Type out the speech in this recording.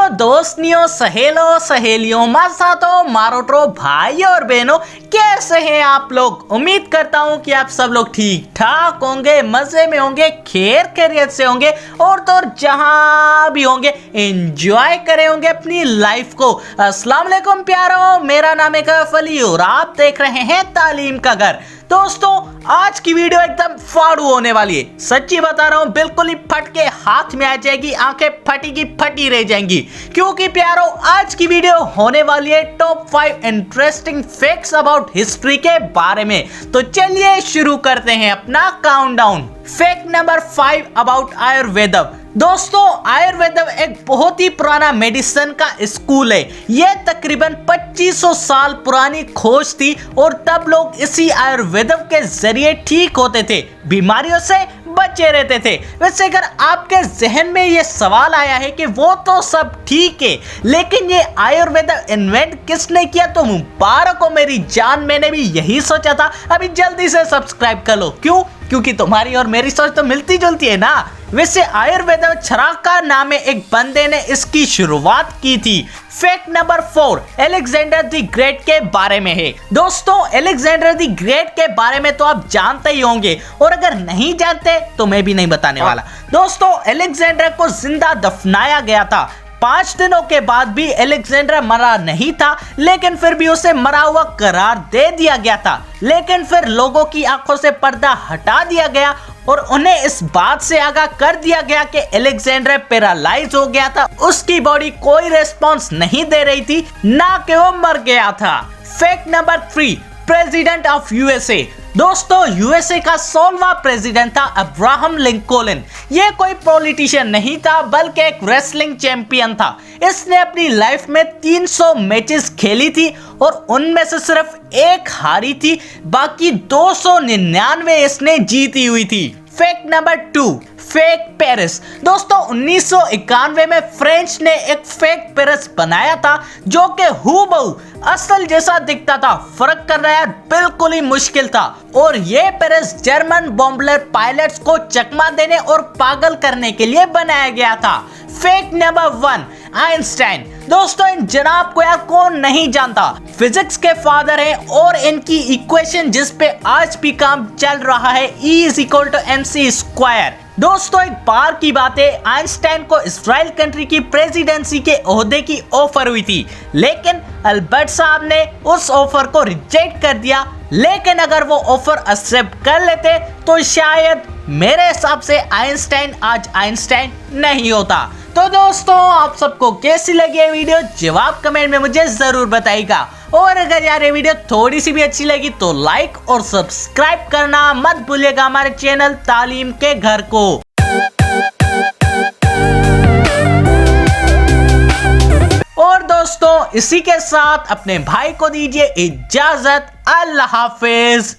दोस्तनियों, सहेलों, सहेलियों, मासातो, मारोटो, भाइयों और बहनों, कैसे हैं आप लोग। उम्मीद करता हूं कि आप सब लोग ठीक ठाक होंगे, मजे में होंगे, खैर खैरियत से होंगे और तो जहां भी होंगे एंजॉय करे होंगे अपनी लाइफ को। अस्सलाम वालेकुम प्यारो, मेरा नाम है कैफ अली और आप देख रहे हैं तालीम का घर। दोस्तों, आज की वीडियो एकदम फाड़ू होने वाली है। सच्ची बता रहा हूं, बिल्कुल ही फट के हाथ में आ जाएगी, आंखें फटी की फटी रह जाएंगी, क्योंकि प्यारो आज की वीडियो होने वाली है top 5 interesting facts about history के बारे में। तो चलिए शुरू करते हैं अपना countdown. Fact number 5 about Ayurveda. दोस्तों, आयुर्वेद एक बहुत ही पुराना मेडिसिन का स्कूल है। यह तकरीबन 2500 साल पुरानी खोज थी और तब लोग इसी आयुर्वेद के जरिए ठीक होते थे, बीमारियों से बचे रहते थे। वैसे अगर आपके जहन में ये सवाल आया है कि वो तो सब ठीक है, लेकिन ये आयुर्वेद इन्वेंट किसने किया, तो मुबारक हो मेरी जान, मैंने भी यही सोचा था। अभी जल्दी से सब्सक्राइब कर लो। क्यों? क्योंकि तुम्हारी और मेरी सोच तो मिलती जुलती है ना। वैसे आयुर्वेद छराका नाम एक बंदे ने इसकी शुरुआत की थी। Fact number 4 Alexander the great के बारे में है। दोस्तों, अलेक्जेंडर द ग्रेट के बारे में तो आप जानते ही होंगे, और अगर नहीं जानते तो मैं भी नहीं बताने वाला। दोस्तों, अलेक्जेंडर को जिंदा दफनाया गया था। 5 दिनों के बाद भी अलेक्जेंडर मरा नहीं था, लेकिन फिर भी उसे मरा हुआ करार दे दिया गया था। लेकिन फिर लोगों की आंखों से पर्दा हटा दिया गया और उन्हें इस बात से आगाह कर दिया गया कि अलेक्जेंडर पैरालाइज हो गया था, उसकी बॉडी कोई रेस्पॉन्स नहीं दे रही थी, ना कि वो मर गया था। Fact number 3 president of USA. दोस्तों, यूएसए का 16वां प्रेसिडेंट था अब्राहम लिंकन। ये कोई पॉलिटिशियन नहीं था, बल्कि एक रेसलिंग चैंपियन था। इसने अपनी लाइफ में 300 मैचेस खेली थी और उनमें से सिर्फ एक हारी थी, बाकी 299 इसने जीती हुई थी। Fact number 2 fake Paris. दोस्तों, 1991 में फ्रेंच ने एक फेक पेरिस बनाया था जो कि हूबहू असल जैसा दिखता था। फर्क करना यार बिल्कुल ही मुश्किल था, और ये पेरिस जर्मन बॉम्बलर पायलट्स को चकमा देने और पागल करने के लिए बनाया गया था। Fact number 1 Einstein. दोस्तों, इन जनाब को यार कौन नहीं जानता, फिजिक्स के फादर हैं और इनकी इक्वेशन जिस पे आज भी काम चल रहा है, E=mc²। दोस्तों, एक बार की बात है, आइंस्टाइन को इजराइल कंट्री की प्रेसिडेंसी के ओहदे की ऑफर हुई थी, लेकिन अल्बर्ट साहब ने उस ऑफर को रिजेक्ट कर दिया। लेकिन अगर वो ऑफर एक्सेप्ट कर लेते तो शायद मेरे हिसाब से आइंस्टाइन आज आइंस्टाइन नहीं होता। तो दोस्तों, आप सबको कैसी लगी ये वीडियो, जवाब कमेंट में मुझे जरूर बताइएगा। और अगर यार ये वीडियो थोड़ी सी भी अच्छी लगी तो लाइक और सब्सक्राइब करना मत भूलिएगा हमारे चैनल तालीम के घर को। और दोस्तों, इसी के साथ अपने भाई को दीजिए इजाजत। अल्लाह हाफिज।